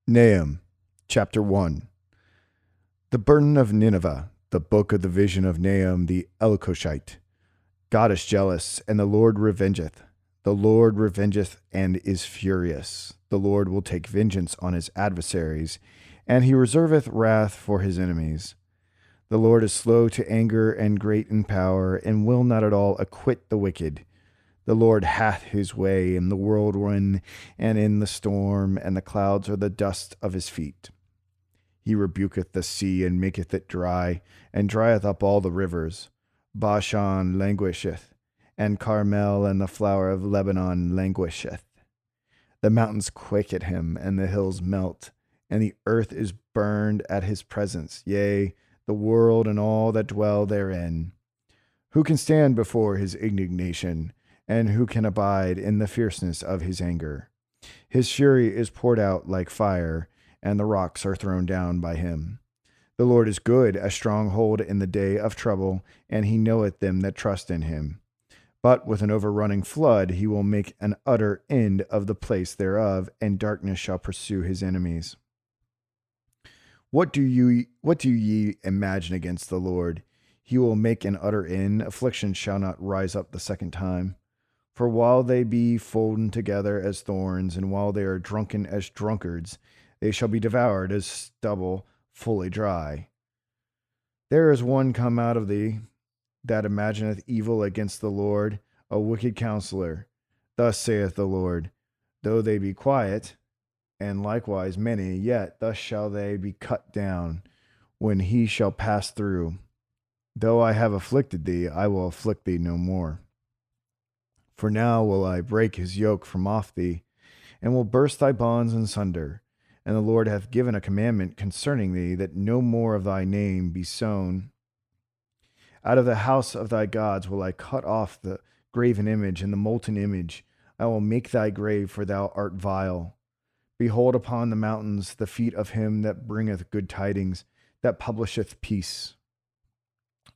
Nahum, chapter 1. The burden of Nineveh, the book of the vision of Nahum the Elkoshite. God is jealous, and the Lord revengeth. The Lord revengeth and is furious. The Lord will take vengeance on his adversaries, and he reserveth wrath for his enemies. The Lord is slow to anger and great in power, and will not at all acquit the wicked. The Lord hath his way in the whirlwind and in the storm, and the clouds are the dust of his feet. He rebuketh the sea and maketh it dry, and drieth up all the rivers. Bashan languisheth, and Carmel and the flower of Lebanon languisheth. The mountains quake at him, and the hills melt, and the earth is burned at his presence, yea, the world and all that dwell therein. Who can stand before his indignation, and who can abide in the fierceness of his anger? His fury is poured out like fire, and the rocks are thrown down by him. The Lord is good, a stronghold in the day of trouble, and he knoweth them that trust in him. But with an overrunning flood he will make an utter end of the place thereof, and darkness shall pursue his enemies. What do ye imagine against the Lord? He will make an utter end. Affliction shall not rise up the second time. For while they be folden together as thorns, and while they are drunken as drunkards, they shall be devoured as stubble fully dry. There is one come out of thee that imagineth evil against the Lord, a wicked counselor. Thus saith the Lord, though they be quiet, and likewise many, yet thus shall they be cut down, when he shall pass through. Though I have afflicted thee, I will afflict thee no more. For now will I break his yoke from off thee, and will burst thy bonds in sunder. And the Lord hath given a commandment concerning thee, that no more of thy name be sown. Out of the house of thy gods will I cut off the graven image and the molten image. I will make thy grave, for thou art vile. Behold upon the mountains the feet of him that bringeth good tidings, that publisheth peace.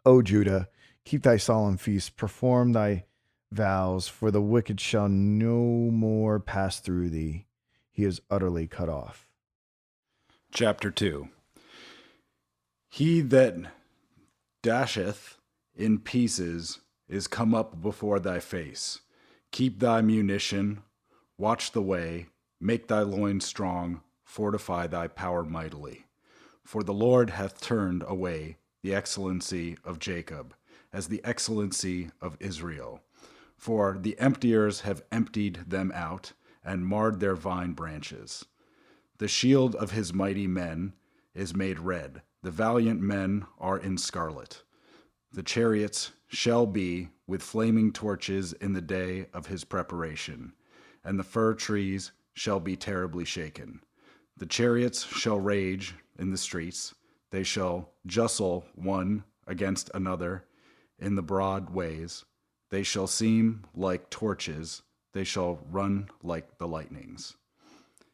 O Judah, keep thy solemn feasts, perform thy vows, for the wicked shall no more pass through thee. He is utterly cut off. Chapter 2. He that dasheth in pieces is come up before thy face. Keep thy munition, watch the way, make thy loins strong, fortify thy power mightily. For the Lord hath turned away the excellency of Jacob, as the excellency of Israel. For the emptiers have emptied them out, and marred their vine branches. The shield of his mighty men is made red, the valiant men are in scarlet. The chariots shall be with flaming torches in the day of his preparation, and the fir trees shall be terribly shaken. The chariots shall rage in the streets, they shall justle one against another in the broad ways. They shall seem like torches, they shall run like the lightnings.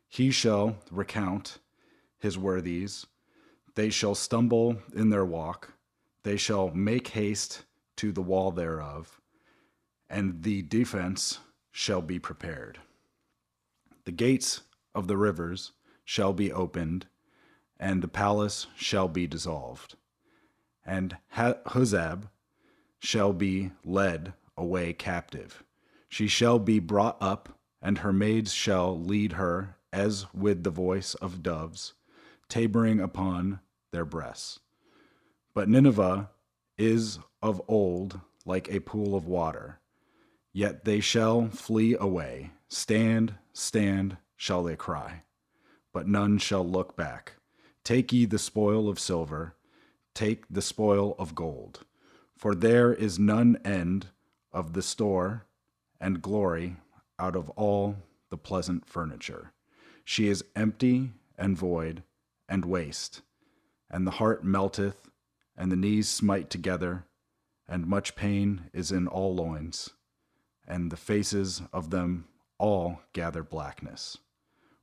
He shall recount his worthies, they shall stumble in their walk, they shall make haste to the wall thereof, and the defense shall be prepared. The gates of the rivers shall be opened, and the palace shall be dissolved, and Huzab shall be led away captive. She shall be brought up, and her maids shall lead her as with the voice of doves, tabering upon their breasts. But Nineveh is of old like a pool of water, yet they shall flee away. Stand, stand, shall they cry, but none shall look back. Take ye the spoil of silver, take the spoil of gold, for there is none end of the store and glory out of all the pleasant furniture. She is empty and void and waste, and the heart melteth, and the knees smite together, and much pain is in all loins, and the faces of them all gather blackness.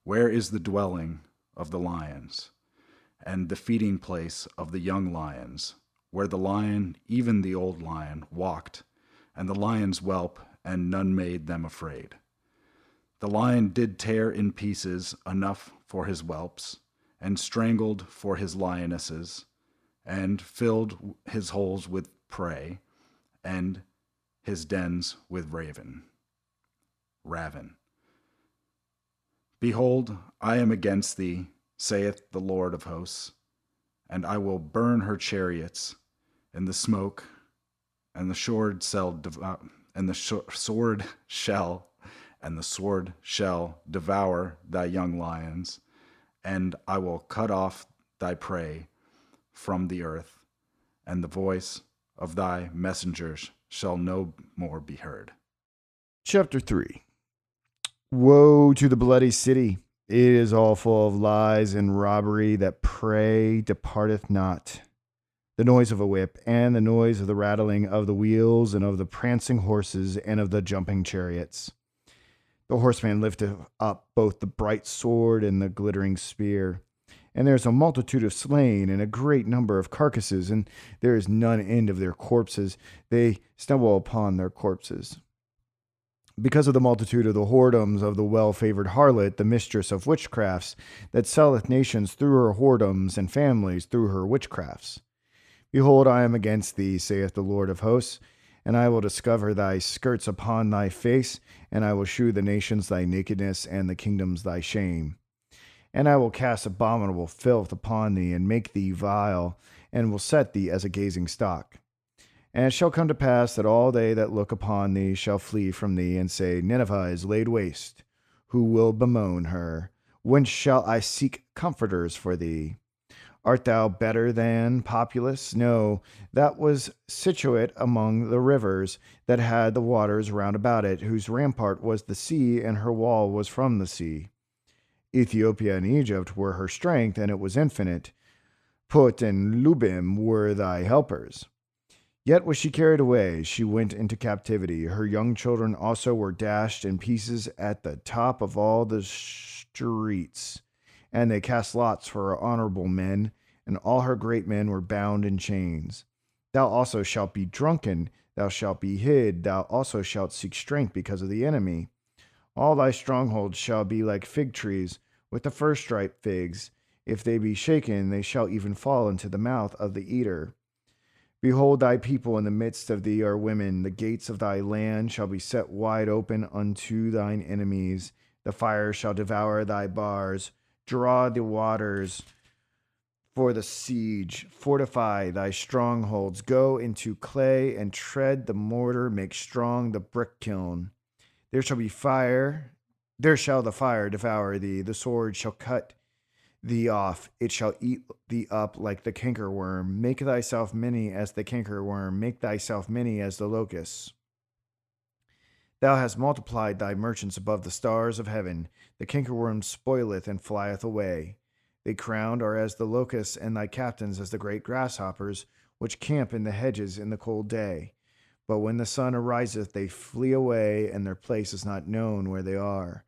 Where is the dwelling of the lions, and the feeding place of the young lions, where the lion, even the old lion, walked, and the lions whelp, and none made them afraid? The lion did tear in pieces enough for his whelps, and strangled for his lionesses, and filled his holes with prey, and his dens with ravin. Behold, I am against thee, saith the Lord of hosts, and I will burn her chariots in the smoke, and the sword shall devour thy young lions, and I will cut off thy prey from the earth, and the voice of thy messengers shall no more be heard. Chapter 3. Woe to the bloody city! It is all full of lies and robbery. That prey departeth not. The noise of a whip, and the noise of the rattling of the wheels, and of the prancing horses, and of the jumping chariots. The horseman lifteth up both the bright sword and the glittering spear. And there is a multitude of slain, and a great number of carcasses, and there is none end of their corpses. They stumble upon their corpses. Because of the multitude of the whoredoms of the well-favored harlot, the mistress of witchcrafts, that selleth nations through her whoredoms, and families through her witchcrafts. Behold, I am against thee, saith the Lord of hosts, and I will discover thy skirts upon thy face, and I will shew the nations thy nakedness, and the kingdoms thy shame. And I will cast abominable filth upon thee, and make thee vile, and will set thee as a gazing stock. And it shall come to pass that all they that look upon thee shall flee from thee, and say, Nineveh is laid waste. Who will bemoan her? Whence shall I seek comforters for thee? Art thou better than Populus? No, that was situate among the rivers, that had the waters round about it, whose rampart was the sea, and her wall was from the sea. Ethiopia and Egypt were her strength, and it was infinite. Put and Lubim were thy helpers. Yet was she carried away, she went into captivity. Her young children also were dashed in pieces at the top of all the streets. And they cast lots for her honorable men, and all her great men were bound in chains. Thou also shalt be drunken, thou shalt be hid, thou also shalt seek strength because of the enemy. All thy strongholds shall be like fig trees, with the first ripe figs. If they be shaken, they shall even fall into the mouth of the eater. Behold, thy people in the midst of thee are women. The gates of thy land shall be set wide open unto thine enemies. The fire shall devour thy bars. Draw the waters for the siege. Fortify thy strongholds. Go into clay and tread the mortar. Make strong the brick kiln. There shall the fire devour thee. The sword shall cut thee off, it shall eat thee up like the cankerworm. Make thyself many as the cankerworm, make thyself many as the locusts. Thou hast multiplied thy merchants above the stars of heaven. The cankerworm spoileth and flieth away. They crowned are as the locusts, and thy captains as the great grasshoppers, which camp in the hedges in the cold day. But when the sun ariseth, they flee away, and their place is not known where they are.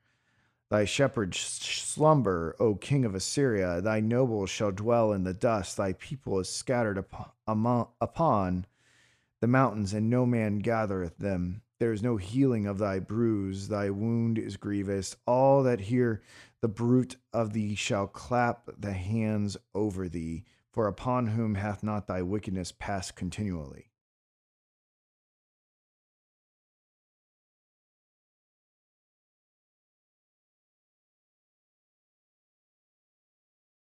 Thy shepherds slumber, O king of Assyria. Thy nobles shall dwell in the dust. Thy people is scattered upon the mountains, and no man gathereth them. There is no healing of thy bruise. Thy wound is grievous. All that hear the bruit of thee shall clap the hands over thee. For upon whom hath not thy wickedness passed continually?